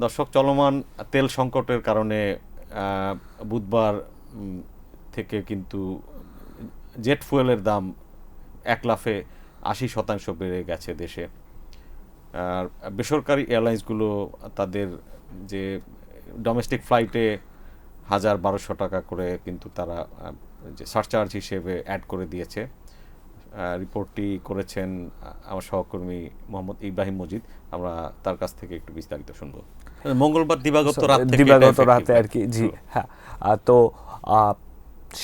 দর্শক, চলমান তেল সংকটের কারণে বুধবার থেকে কিন্তু জেট ফুয়েলের দাম 1,80% বেড়ে গেছে দেশে। আর বেসরকারি এয়ারলাইন্সগুলো তাদের যে ডোমেস্টিক ফ্লাইটে 1,000-1,200 টাকা করে কিন্তু তারা যে সারচার্জ হিসেবে অ্যাড করে দিয়েছে। রিপোর্টটি করেছেন আমার সহকর্মী মোহাম্মদ ইব্রাহিম মজিদ। আমরা তার কাছ থেকে একটু বিস্তারিত শুনবো। মঙ্গলবার দিবাগত রাতে আর কি। জি হ্যাঁ। তো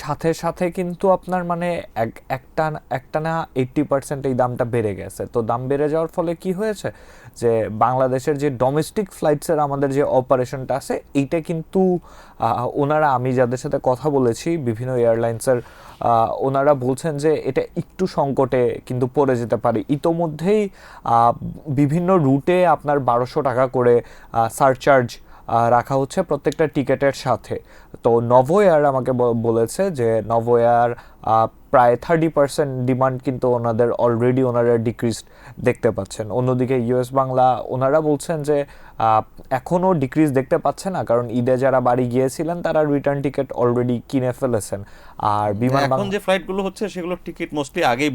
সাথে সাথে কিন্তু আপনার মানে একটা না 80% এই দামটা বেড়ে গেছে। তো দাম বেড়ে যাওয়ার ফলে কি হয়েছে যে বাংলাদেশের যে ডোমেস্টিক ফ্লাইটসের আমাদের যে অপারেশনটা আছে এইটা কিন্তু ওনারা, আমি যাদের সাথে কথা বলেছি বিভিন্ন এয়ারলাইন্সের, ওনারা বলছেন যে এটা একটু সংকটে কিন্তু পড়ে যেতে পারে। ইতোমধ্যেই বিভিন্ন রুটে আপনার 1,200 টাকা করে সারচার্জ রাখা হচ্ছে প্রত্যেকটা টিকেটের সাথে। তো নভো এয়ার আমাকে বলেছে যে নভো এয়ার প্রায় 30% ডিমান্ড কিন্তু ওনাদের অলরেডি ওনারা ডিক্রিজ দেখতে পাচ্ছেন। অন্যদিকে ইউএস বাংলা ওনারা বলছেন যে এখনও ডিক্রিজ দেখতে পাচ্ছে না, কারণ ঈদে যারা বাড়ি গিয়েছিলেন তারা রিটার্ন টিকিট অলরেডি কিনে ফেলেছেন। আর বিমান এখন যে ফ্লাইটগুলো হচ্ছে সেগুলোর টিকিট মোস্টলি আগেই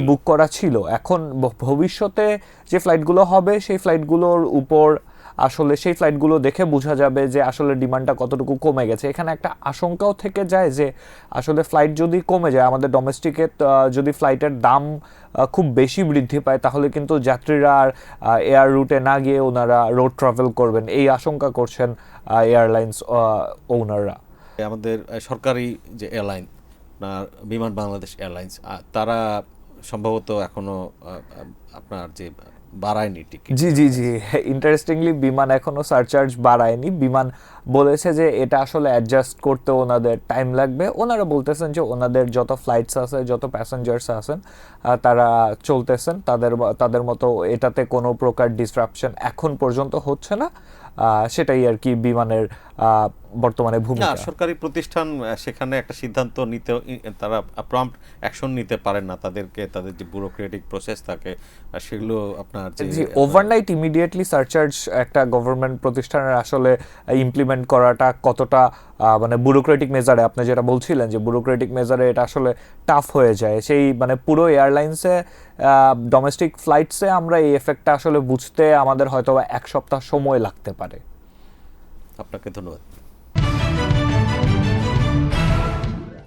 বুক করা ছিল। এখন ভবিষ্যতে যে ফ্লাইটগুলো হবে সেই ফ্লাইটগুলোর উপর আসলে সেই ফ্লাইটগুলো দেখে বোঝা যাবে যে আসলে ডিমান্ডটা কতটুকু কমে গেছে। এখানে একটা আশঙ্কাও থেকে যায় যে আসলে ফ্লাইট যদি কমে যায়, আমাদের ডোমেস্টিকে যদি ফ্লাইটের দাম খুব বেশি বৃদ্ধি পায়, তাহলে কিন্তু যাত্রীরা আর এয়ার রুটে না গিয়ে ওনারা রোড ট্রাভেল করবেন, এই আশঙ্কা করছেন এয়ারলাইন্স ওনাররা। আমাদের সরকারি যে এয়ারলাইন বিমান বাংলাদেশ এয়ারলাইন্স, তারা সম্ভবত এখনো আপনার যে বাড়ায়নি টিকিট। জি জি জি ইন্টারেস্টিংলি বিমান এখনো সারচার্জ বাড়ায়নি। বিমান বলেছে যে এটা আসলে অ্যাডজাস্ট করতে ওনাদের টাইম লাগবে। ওনারা বলতেছেন যে ওনাদের যত ফ্লাইটস আছে, যত প্যাসেঞ্জার্স আছেন, তারা চলতেছেন তাদের মতো, এটাতে কোনো প্রকার ডিসরাপশন এখন পর্যন্ত হচ্ছে না। সেটাই আর কি বিমানের বর্তমানে ভূমিকা। সরকারি প্রতিষ্ঠান সেখানে একটা সিদ্ধান্ত নিতে তারা প্রম্পট অ্যাকশন নিতে পারেন না। তাদের যে ব্যুরোক্রেটিক প্রসেস থাকে সেগুলো আপনার যে ওভারনাইট ইমিডিয়েটলি সারচার্জ একটা গভর্নমেন্ট প্রতিষ্ঠানের আসলে ইমপ্লিমেন্ট করাটা কতটা মানে ব্যুরোক্রেটিক মেজারে, আপনি যেটা বলছিলেন যে ব্যুরোক্রেটিক মেজারে এটা আসলে টাফ হয়ে যায়। সেই মানে পুরো এয়ারলাইন্সে ডোমেস্টিক ফ্লাইটসে আমরা এই এফেক্টটা আসলে বুঝতে আমাদের হয়তো 1 সপ্তাহ সময় লাগতে পারে। আপনাকে ধন্যবাদ।